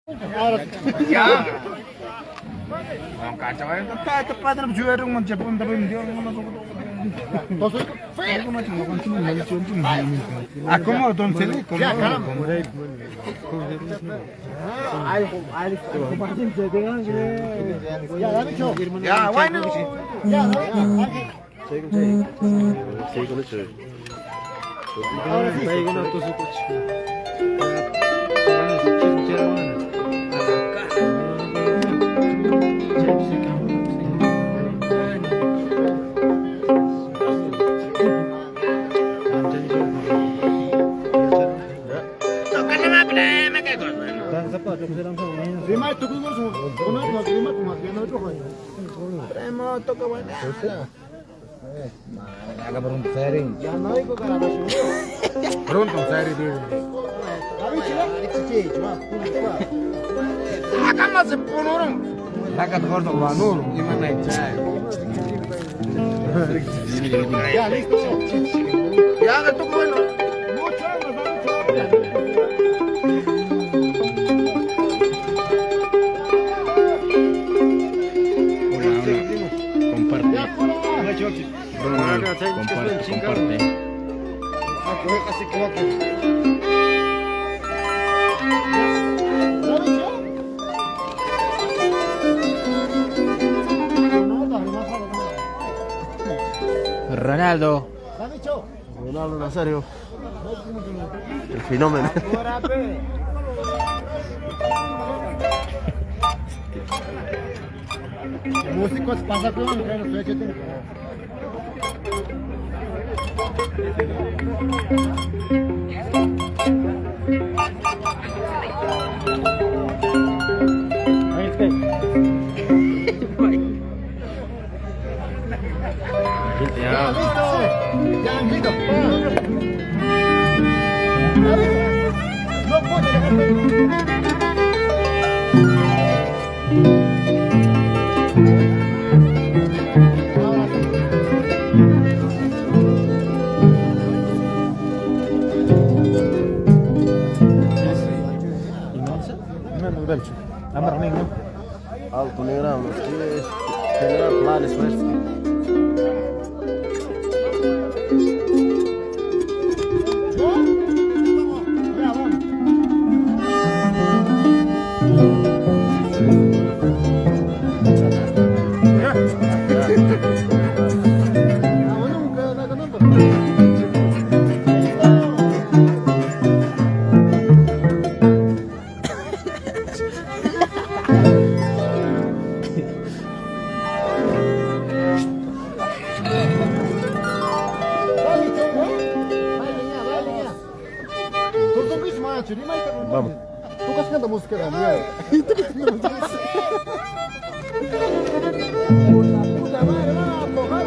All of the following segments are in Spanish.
Ya. Ang kacau itu tak padahal jual rumah Jepun tapi dia masuk. Aku macam orang cuma nak cuci. Aku mau tuan sini. Ya kan. Ya, why not? Ya, Sei konuş. Sei konuş. Rima itu kau semua. Kau nak rima tu macam mana tu kau? Rima tu kau mana? Agak beruntung sharing. Yang naik kau kerana semua. Beruntung sharing dia. Kami cila, cici, cuma pun. Akan masih pun orang. Lakat kordo banur, gimana cai? Ya, listo. Ya, itu kau mana? Comparte. Aku kasih kau. Ronaldo. Ronaldo Nazario. El fenómeno. Músicos pasa con el que no sé qué. Ya, listo. Ya, listo. No puedo dejar. Amar nenhum. Alto negrão, que tem planos frescos. Vamos. Tu gosta da música da minha? Tu gosta da música? Puta madre, vamos, porra.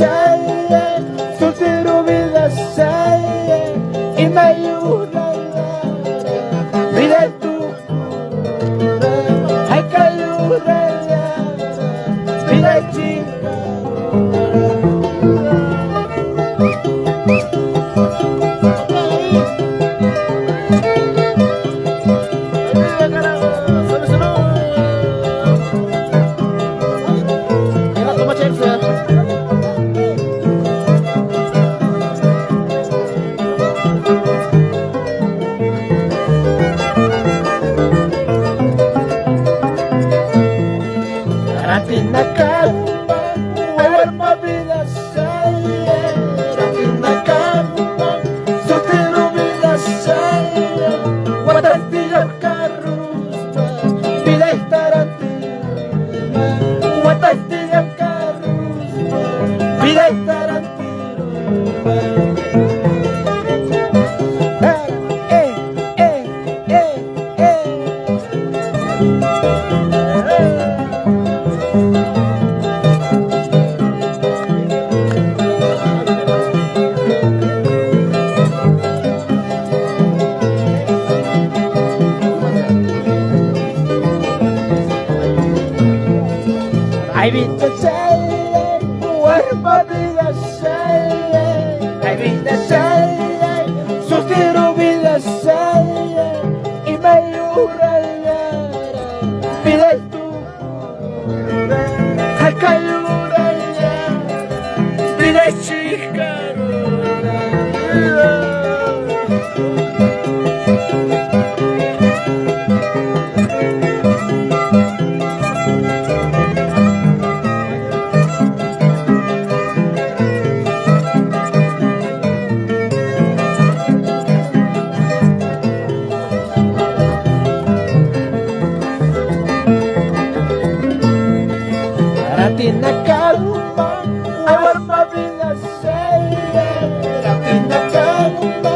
saya, soltero vida saya, y me ayuda vida tu cura, hay que ayudar vida chica. Ay, vida saya, warma vida saya. Ay, vida saya, soltero vida saya, y me ayuda vida tu cura, hay que ayudar vida chica. Tina calma, warma vida saya. Tina calma,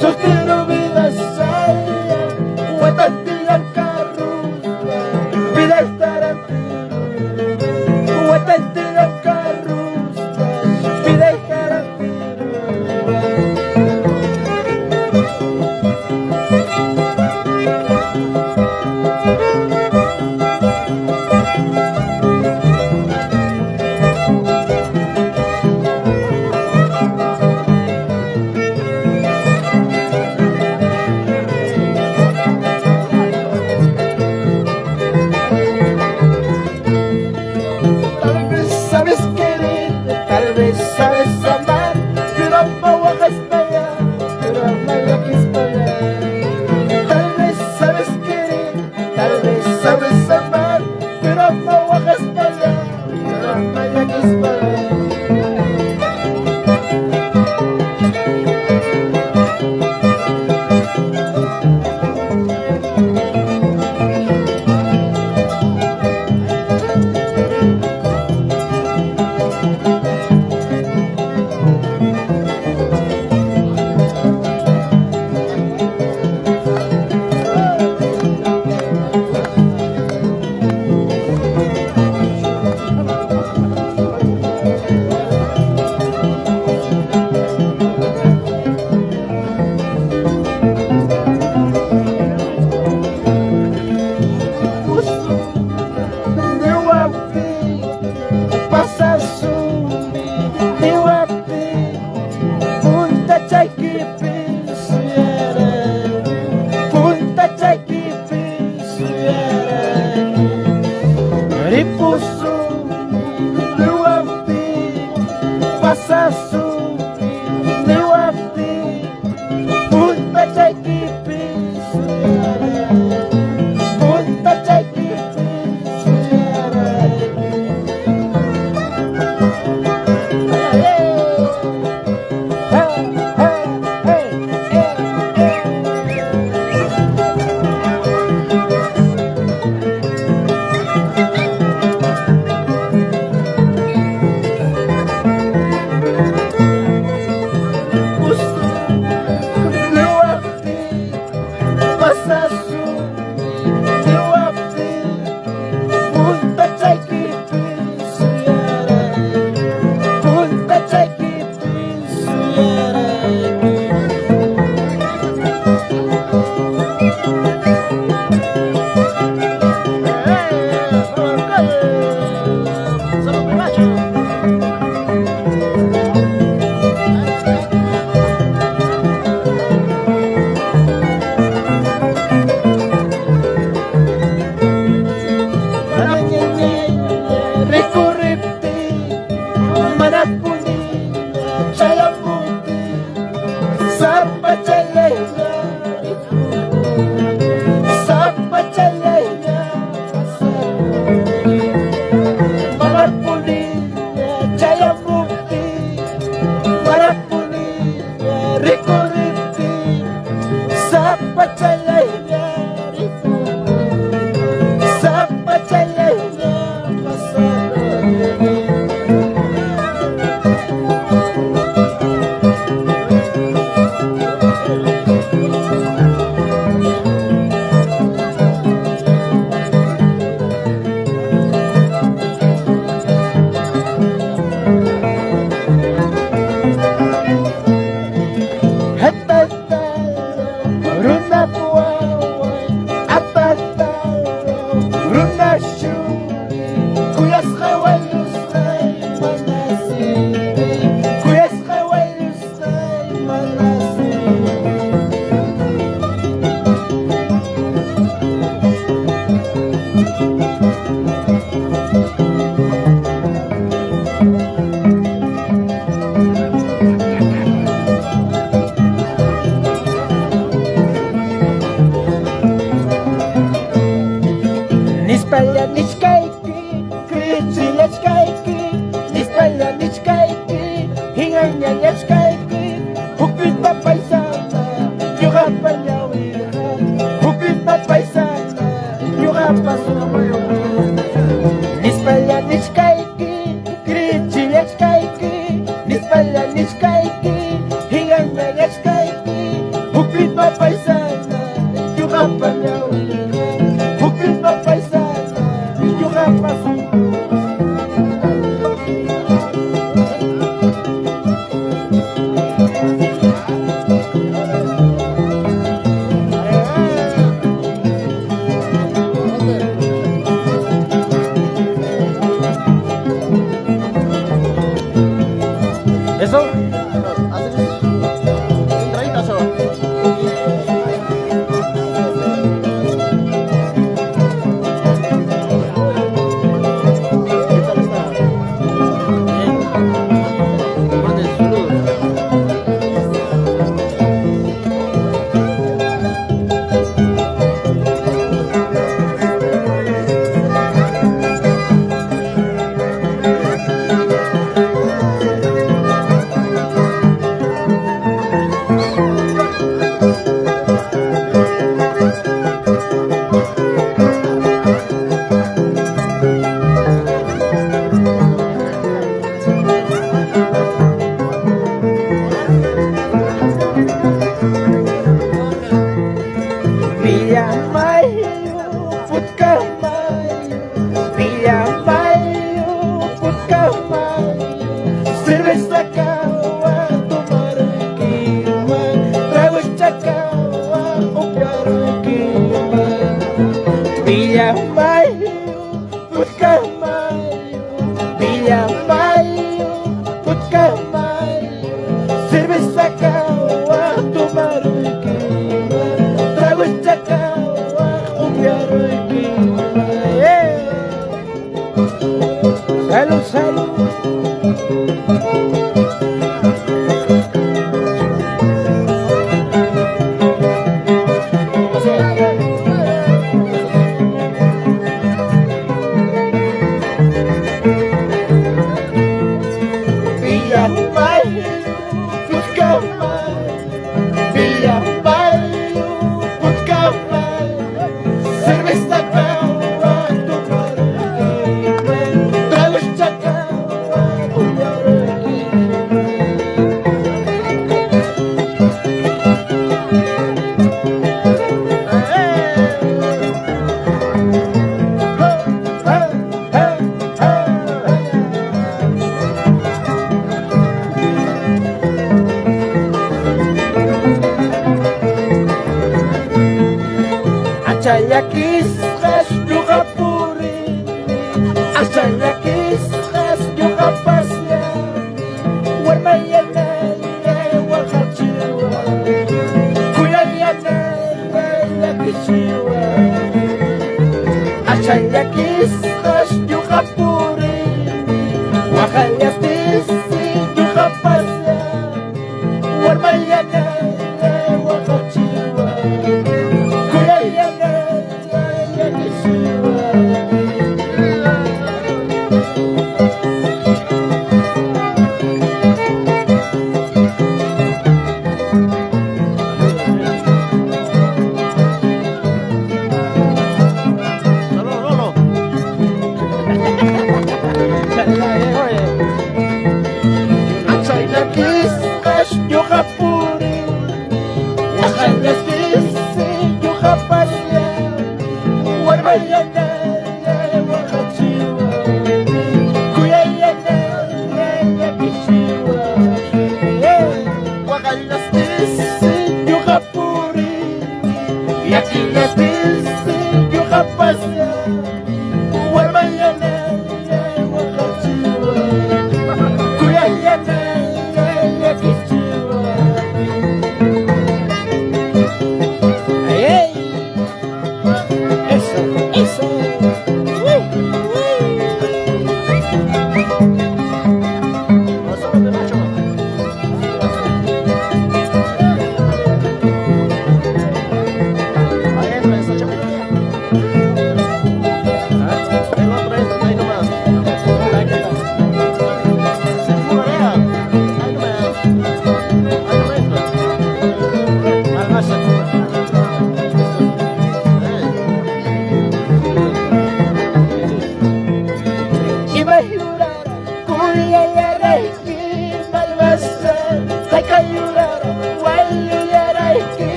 soltero vida saya. Huetas tiran carros, vida estará. Huetas tiran carros, vida estará. Sabes amar, pero no hagas nada, pero no hagas nada. Tal vez sabes querer, tal vez sabes amar, pero no hagas nada, pero no hagas nada. Hingannya sekali Bukit papai sana Juga penyawiran Bukit papai sana Juga pasumaya Nispalya niskaiki Kricinya skaiki Nispalya niskaiki Hingannya skaiki Bukit papai sana Juga penyawiran Bukit papai sana Juga pasumaya Eso. Salud, salud. Saya kisah juga puri, saya kisah juga pasnya, warnanya wakal jiwa, kuyanya kisiwa. Saya kisah juga puri, wakalnya tisi juga pasnya, warnanya wakal jiwa.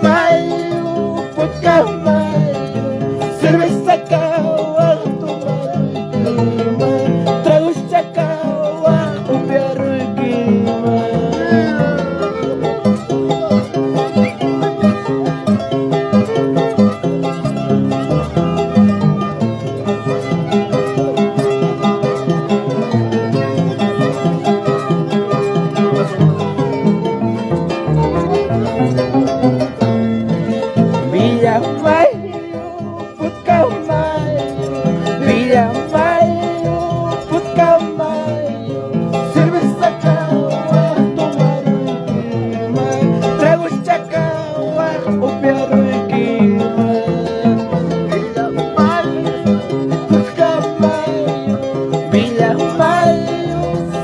mayo, vodka mayo, cerveza kawa, tumarugima, tragos chakawa, upiarugima. Villa Mayo, vodka mayo, Villa Mayo, vodka mayo, cerveza kawa, tumarugima, tragos chakawa, upiarugima. Villa Mayo, vodka mayo, Villa Mayo,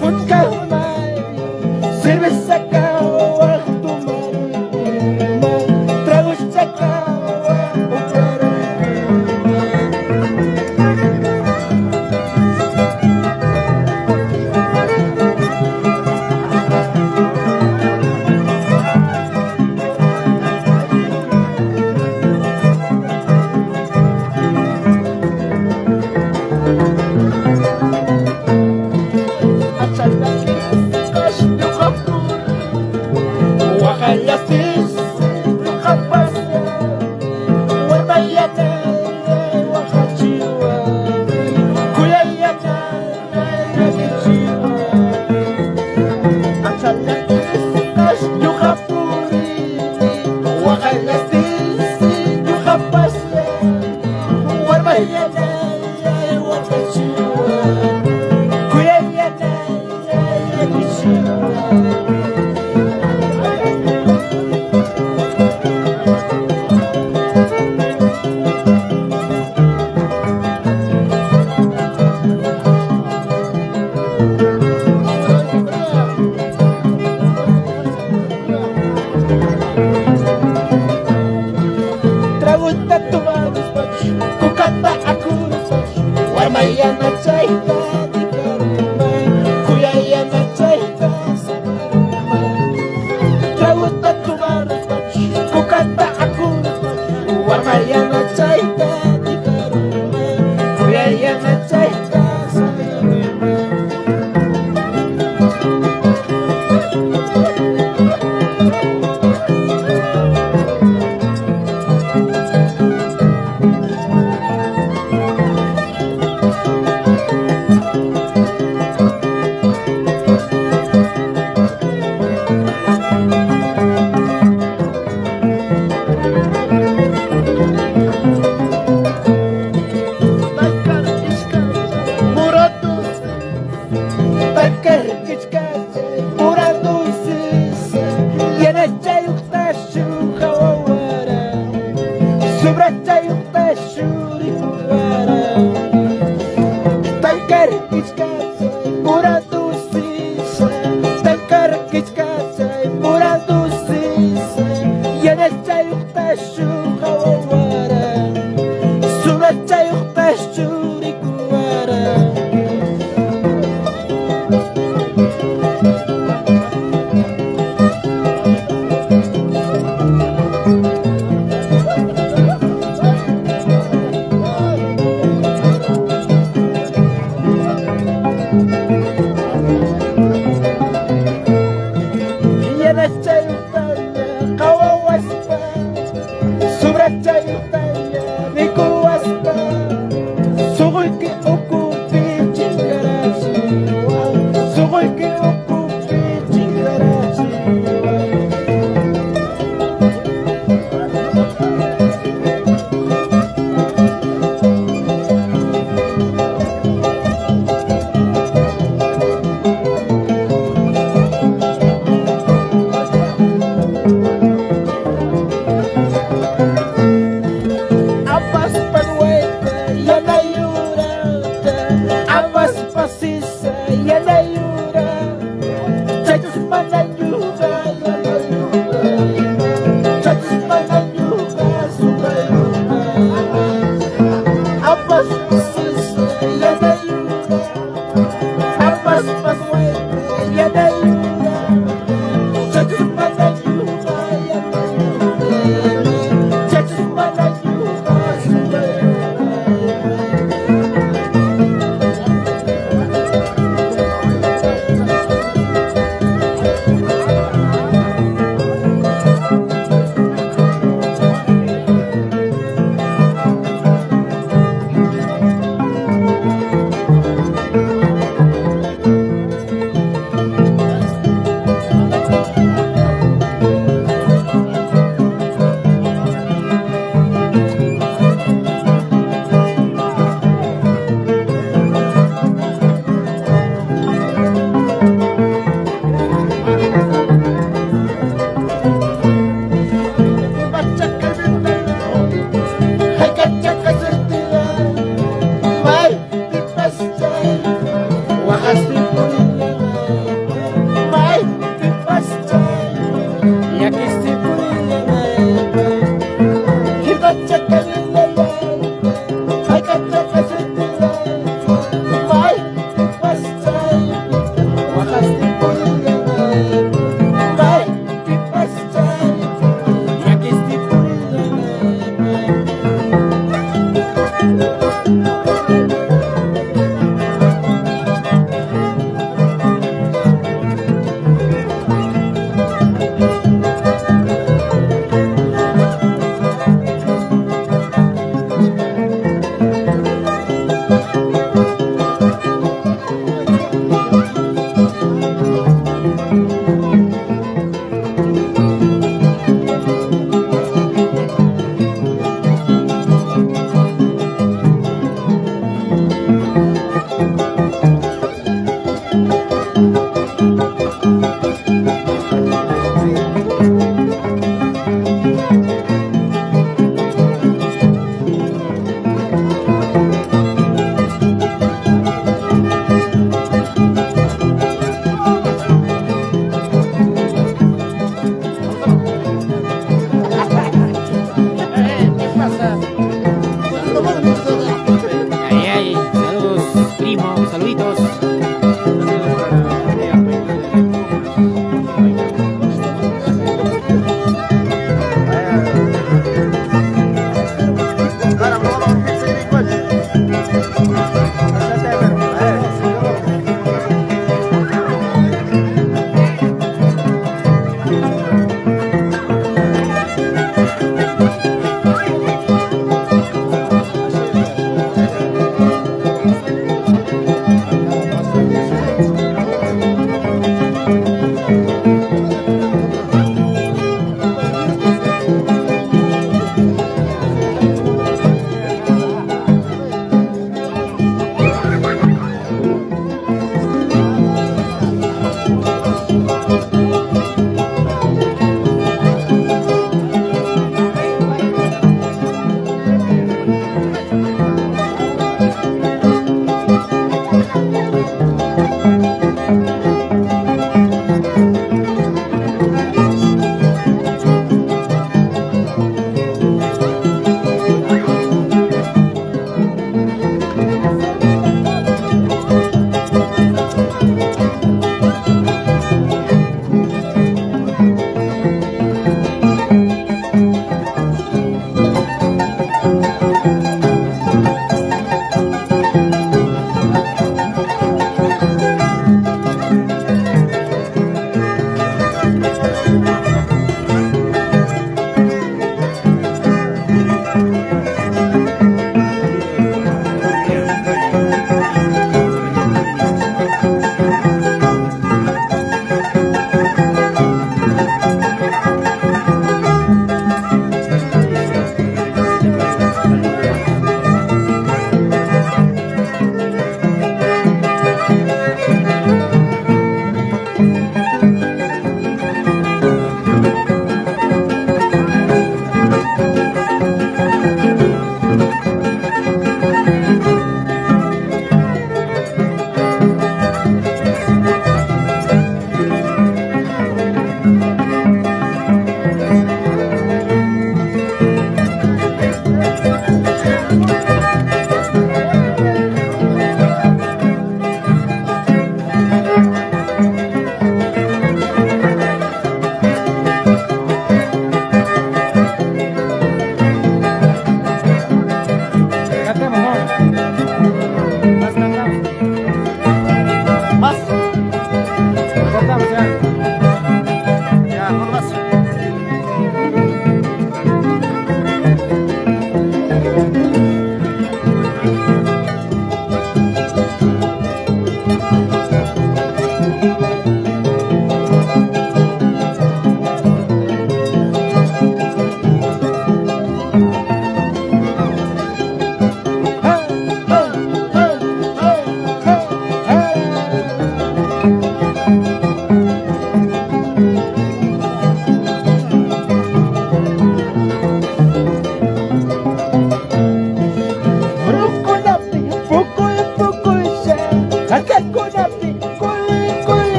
vodka mayo, cerveza kawa, tumarugima, tragos chakawa, Warmayana chayta dikaruma, kuyayana chayta samaruma. Traguta tubarus bach, kukata akurus bach. Warmayana chayta dikaruma, kuyayana chayta samaruma. Sobre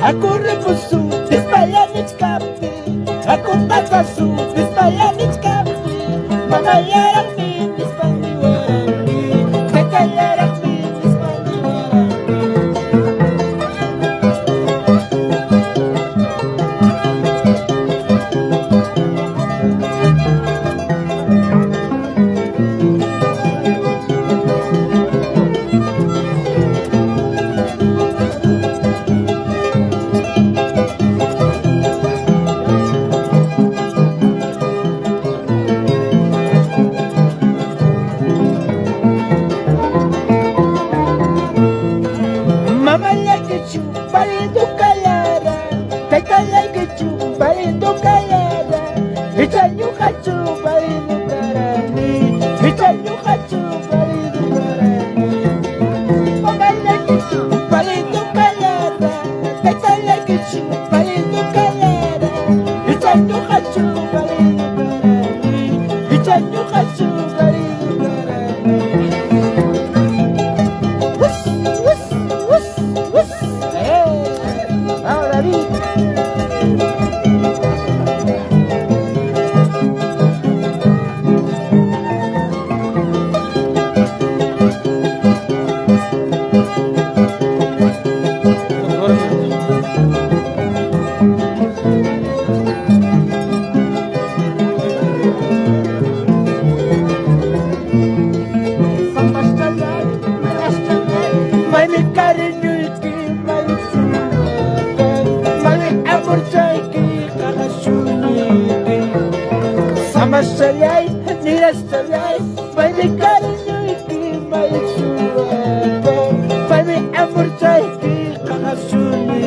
Aku repusu, dispayanik kapi. Aku pasasu, dispayanik kapi. Makayarak mi, dispandiwarami. Kakayarak mi, dispandiwarami. Mama like you, balindo kayara. Tata like you, balindo kayara. Hitanyu hachu, balindo karani. Hitanyu hachu, balindo karani. Mama like you, balindo kayara. Tata like you, balindo kayara. Hitanyu hachu, balindo karani. Hitanyu hachu, balindo karani. Ahora vi. Mami carinho que mai mami amor que kakashuni sama salai nira salai mami carinho que mai mami amor que kakashuni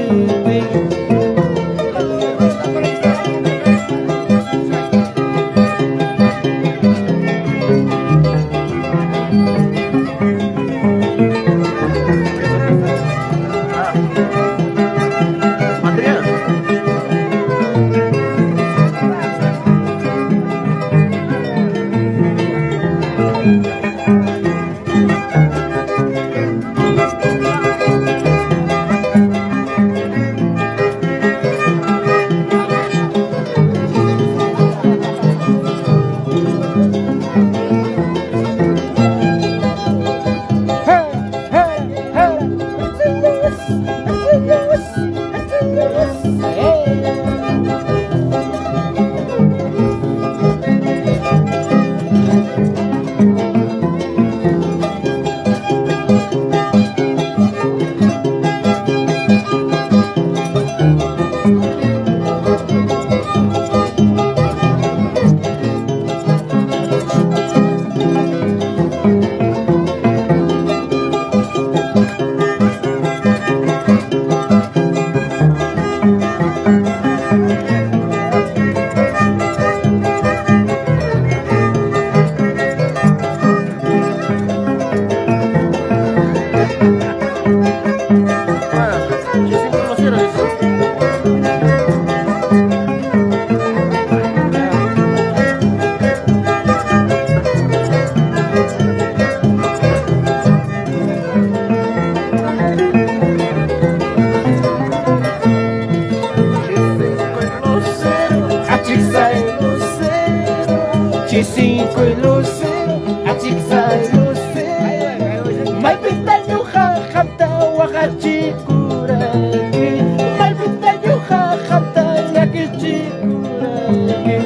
Cinco e lucero, atiksa e lucero. Mai pitanyo kakanta wakachikuragi. Mai pitanyo kakanta yakichikuragi.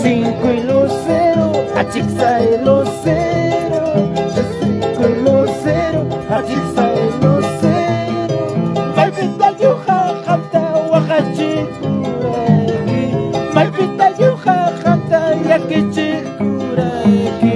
Cinco e lucero, atiksa e lucero. Cinco e lucero, atiksa e lucero. Mai pitanyo kakanta wakachikuragi. pita yuha hanta yakichikurayki.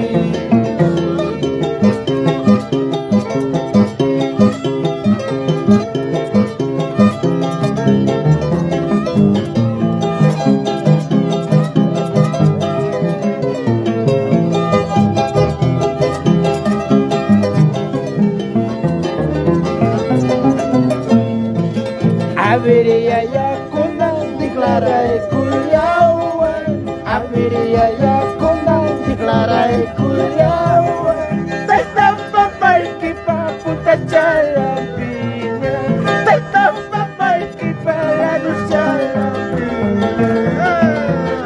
Aviria yakuna declarai kulyawan. Aviria yakuna declarai kulyawan. Taita papay kipa puta chalapina. Taita papay kipa lalo chalapina.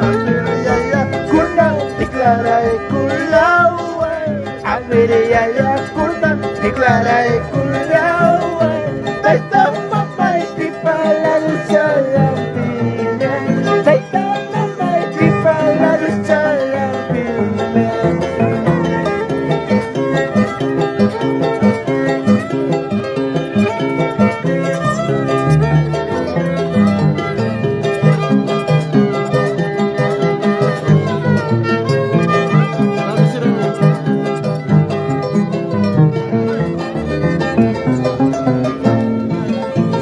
Aviria yakuna declarai kulyawan. Aviria yakuna declarai kulyawan. Taita papay kipa lalo chalapina. Taita papay kipa lalo chalapina.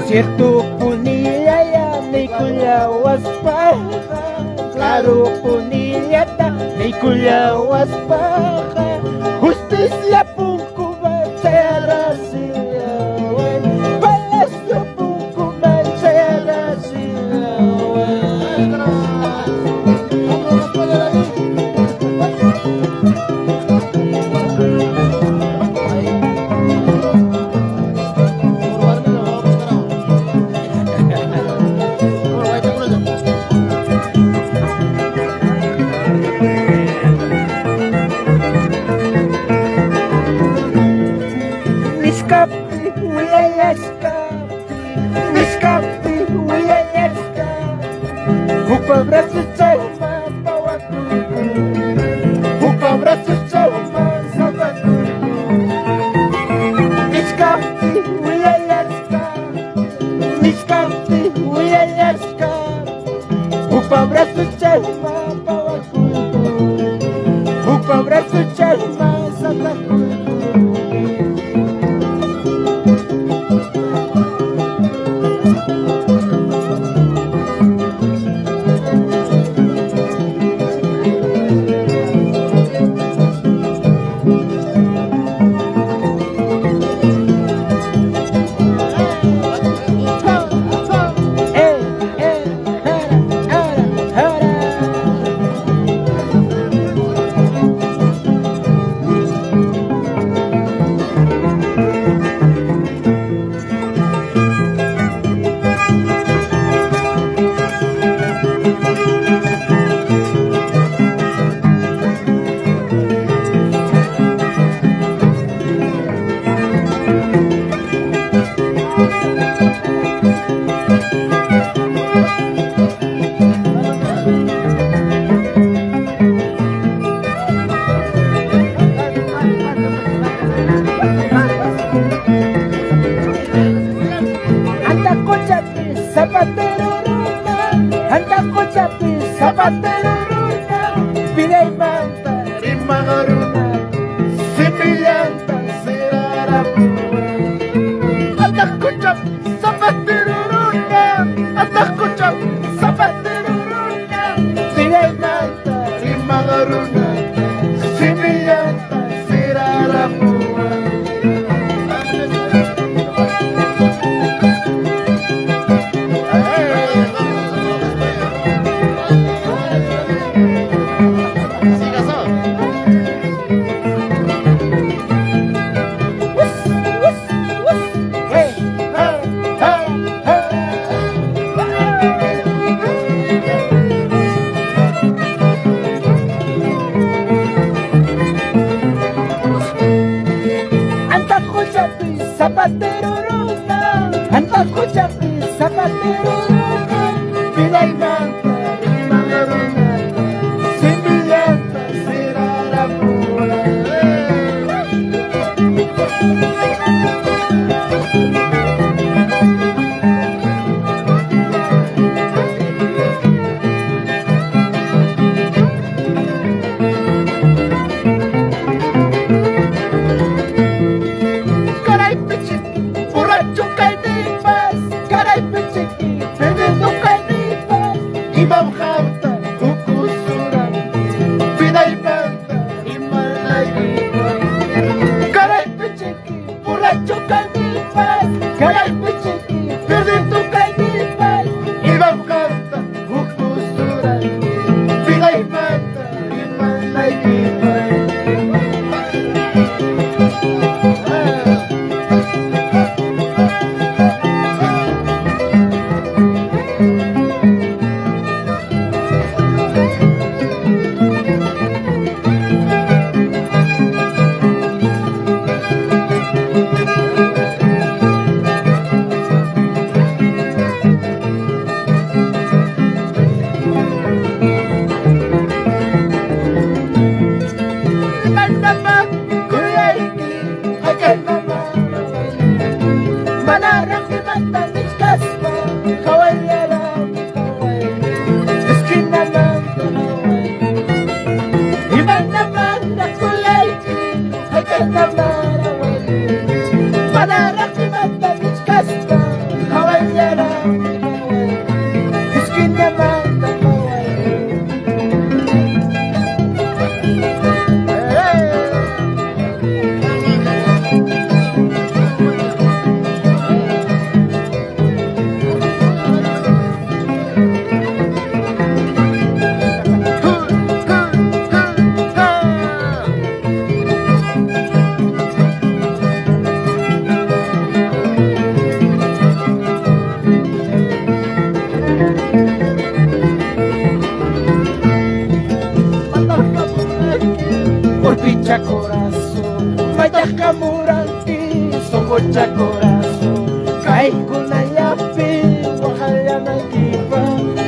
Cierto punilla ya ni kuya waspaha. Claro punilla ta ni kuya waspaha. Justicia pungkuba saya rasilawan. Palasyo pungkuba saya rasilawan. Niskapi, wiayaskapi. Niskapi, wiayaskapi. Hupa braço chama pawaku. Hupa braço chama sabaku. Niskapi, wiayaskapi. Niskapi, wiayaskapi. Hupa braço chama pawaku. Hupa braço chama sabaku. Zapatero ruta, anda kocapi zapatero ruta, pilay manta rimanga ruta, sipilanta sirarapuwa. Anda kocapi zapatero ruta, anda kocapi zapatero ruta, pilay manta rimanga ruta, sipilanta sirarapuwa. Zapatero ruta, anda kocapi zapatero ruta, pilay manta rimanga ruta, sipilanta sirarapuwa. Ibang hanta, kukusuran, pinaybanta, imalay ibang. Caray pichiki, borracho caníbal, caray pichiki, perdido caníbal. Ibang hanta, kukusuran, pinaybanta, imalay ibang. Picha corazón, vaya muranti, sogocha corazón, kai kuna yapi, wahaya na kipa,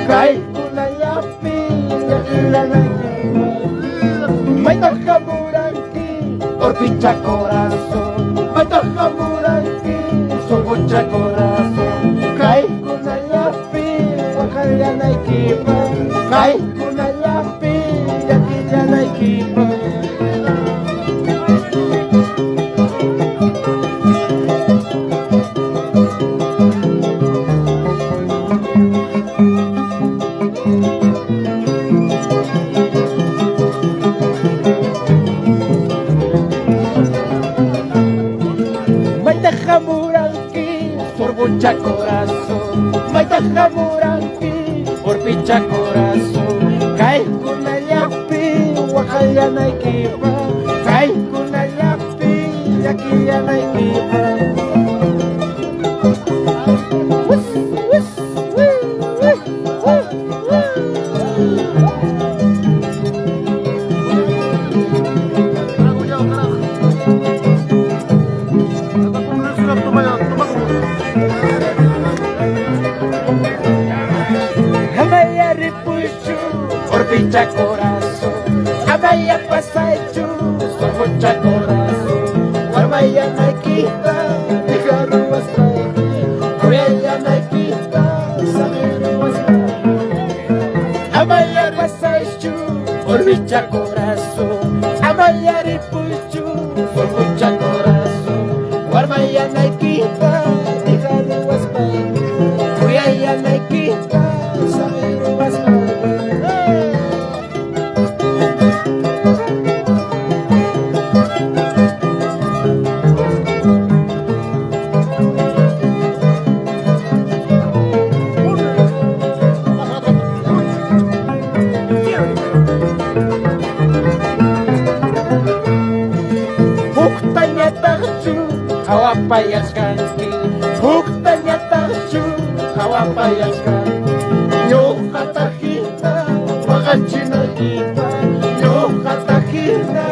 kai kuna yapi, yakila na kipa, vaya muranti, or picha corazón, vaya muranti, sogocha corazón, kai kuna yapi, wahaya na kipa, kai kuna yapi, yakila na kipa. Sorbocha corazón, maita jamuranki, por picha corazón, kai kuna yapi, wakaya na ikipa, kai kuna yapi, yakiya na ikipa. Picha corazón, amaya pasachu, sorbocha corazón, guarmaya naikita, dejaru hasta, kuya naikita, sabiru hasta. Amaya pasachu, sorbocha corazón, amaya ripuchu, sorbocha corazón, guarmaya naikita, dejaru hasta, kuya naikita, sabiru hasta. Hawapayas kanti, huktanya tachu, hawapayas kanti. Yo katahita, wakachina kita, yo katahita,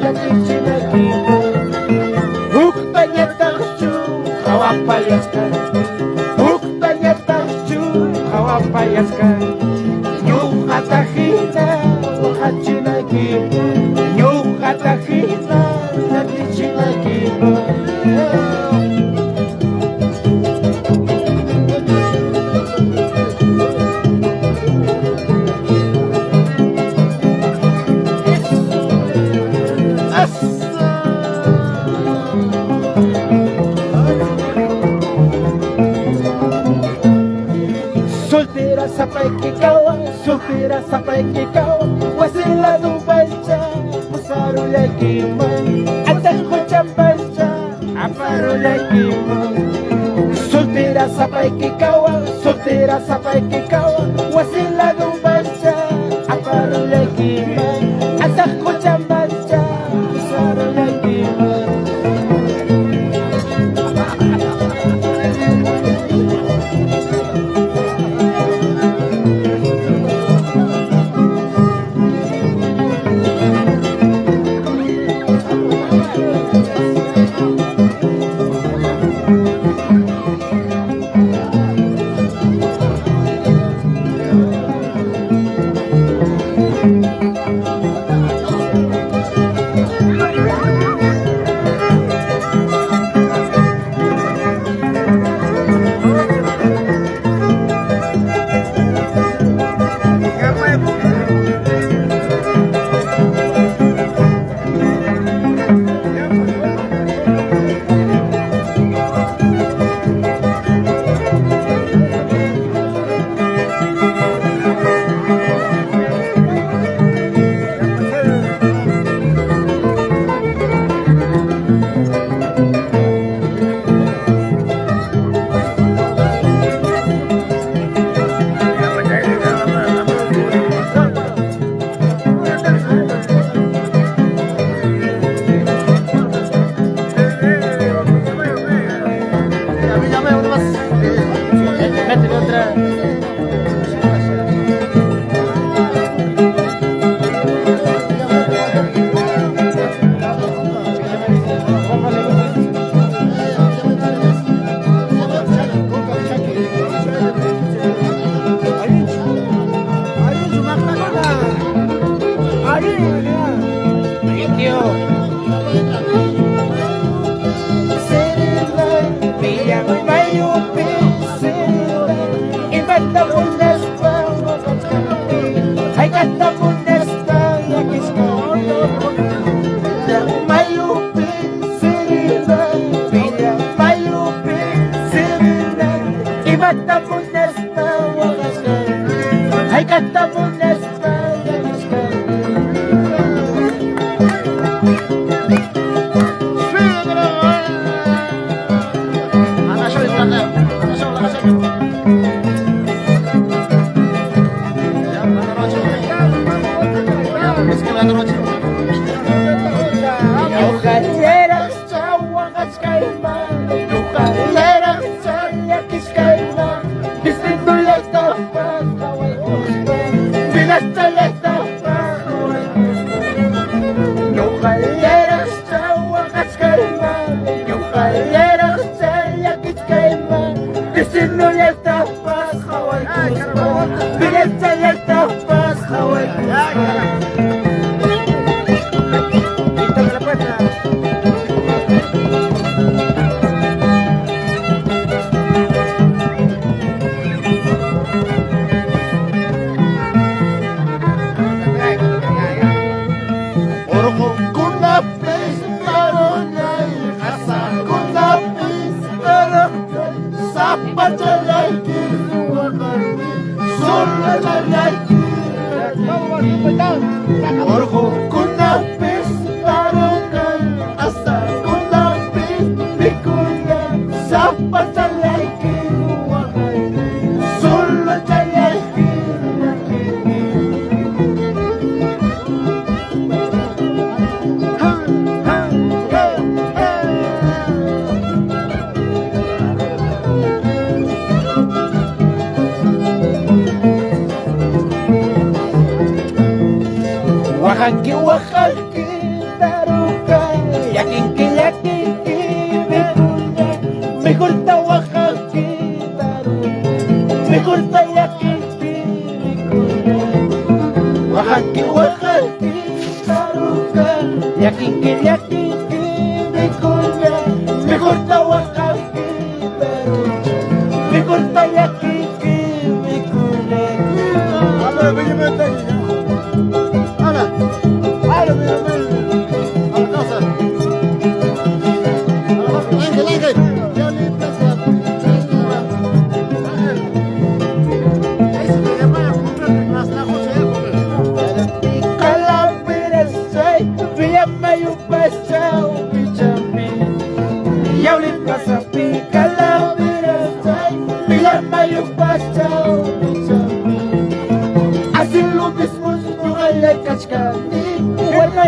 yakichina kita. Huktanya tachu, hawapayas kanti, huktanya tachu, hawapayas kanti. Yo katahita, wakachina kita, yo katahita, yakichina kita. Soltera, sapa y que sufira sampai kikaw wasila nubansa musaru lagi man atas kucam bansa aparu lagi man sufira sampai kikaw wasila nubansa aparu lagi man atas kucam bansa musaru lagi man.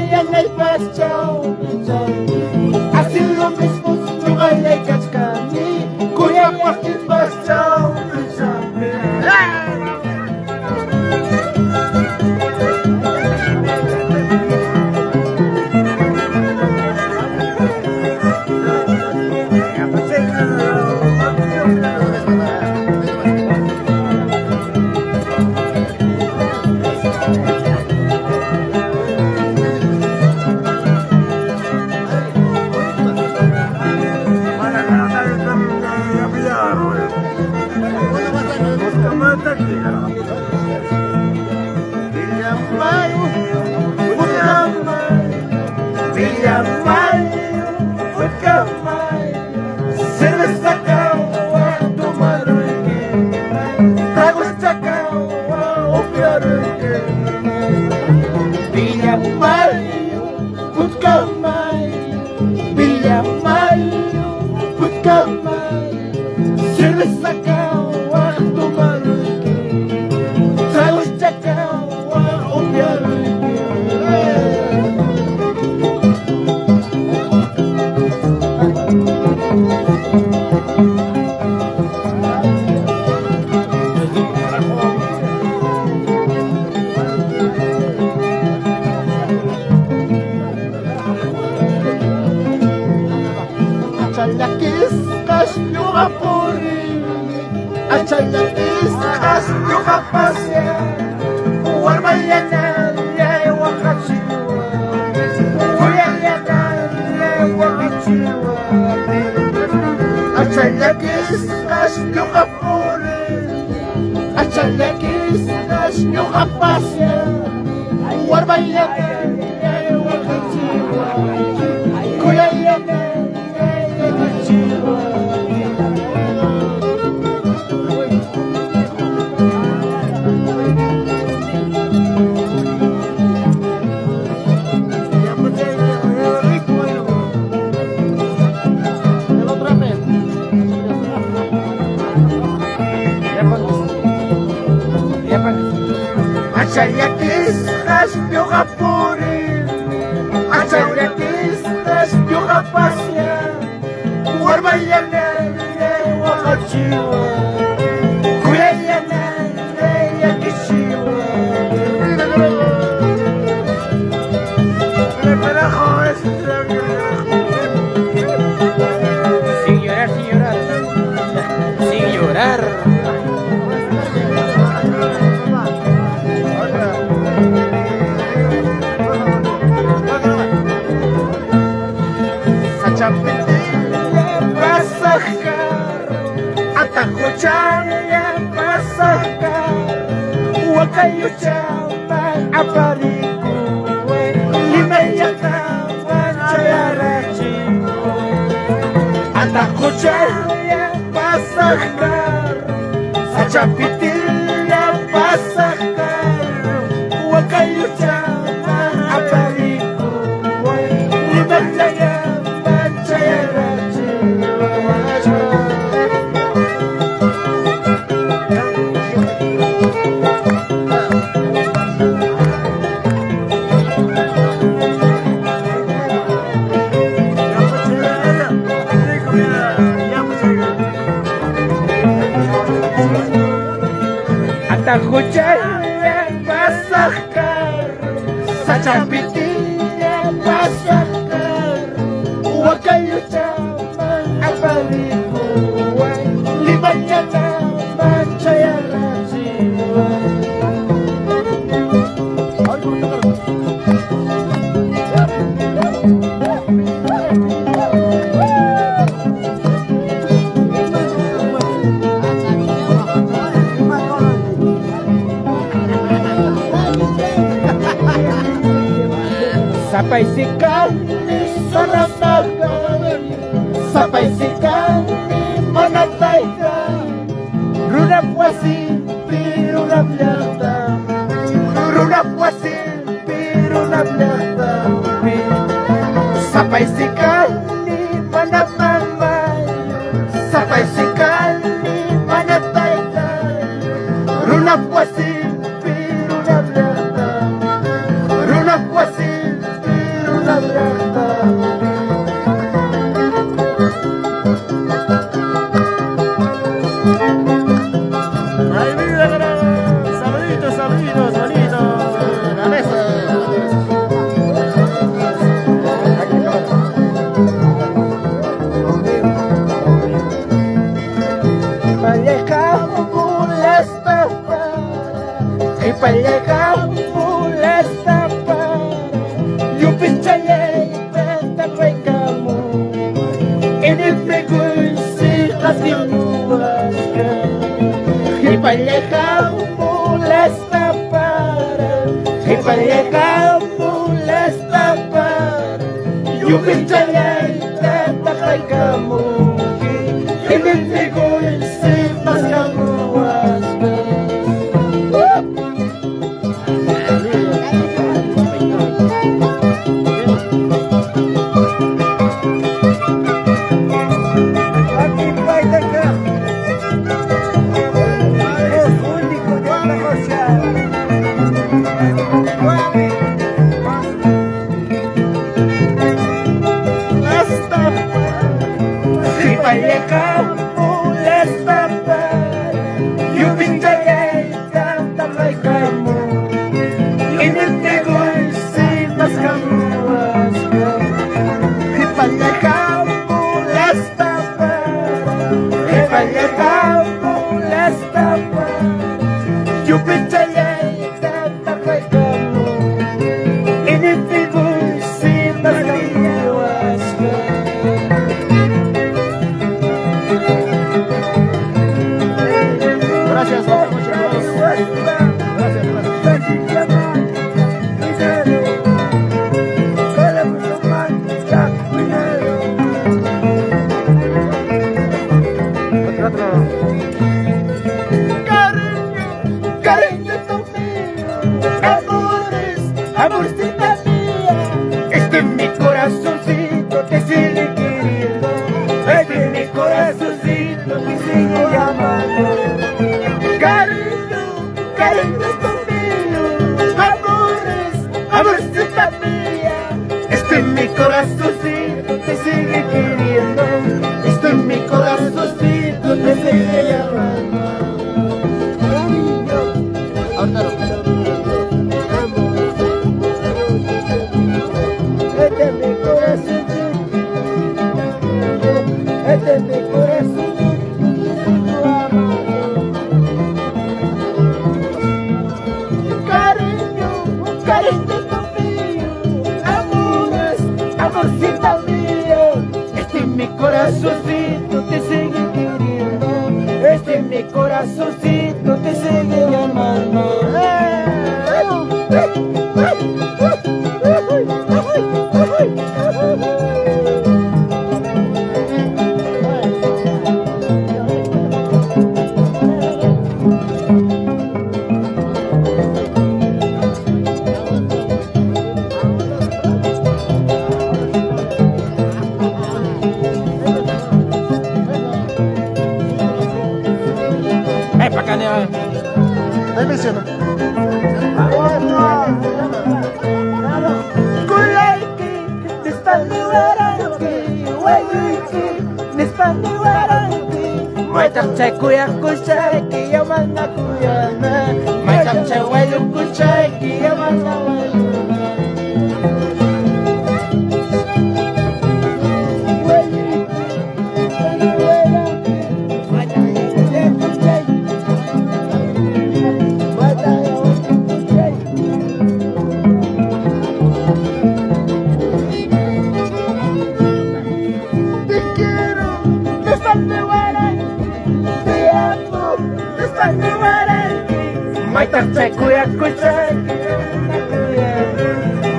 mañana y pasado. Así lo mismo, yo gané cascani, cuya muerte pasado. Sampai sikali saratakan, sampai sikali menataikan, runa puasin piruna blata, runa puasin piruna blata, sampai sikali menataikan, sampai sikali menataikan, runa puasin piruna blata, runa puasin Hipalyaga mula sa para Yupin chayay tatapay ka mo Inibig ko'y sikas imuwas ka Hipalyaga mula sa para Hipalyaga mula sa para Yupin chayay tatapay ka mo Inibig ko'y sikas imuwas ka Hipalyaga mula sa para Yupin chayay tatapay ka mo Inibig ko'y sipas kamuwas ka Hipalyaga mula sa para Hipalyaga mula sa para Yupin chayay tatapay ka mo Inibig ko'y sipas kamuwas ka Gracias, buenas noches. Gracias, cariño mío, amorcita mía, mi corazoncito te sigue queriendo, mi corazoncito te sigue llamando. Cariño mío, amorcita mía, mi corazoncito te sigue queriendo, mi corazoncito te sigue llamando. Este es mi corazoncito, este es mi corazoncito amado. Cariño mío, amorcita mía, mi corazoncito te sigue queriendo, mi corazoncito te sigue llamando. Ahí menciona. Maitam chay kuya kuchay kiyaman na kuyana Maitam chay walu kuchay kiyaman na waluna Maitam chay kuya kuchay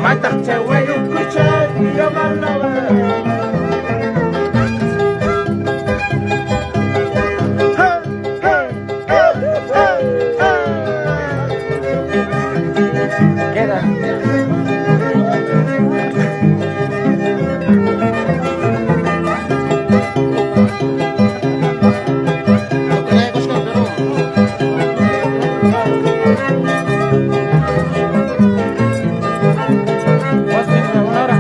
Maitam chay walu kuchay kiyaman na waluna Queda. Una hora.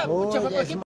Música,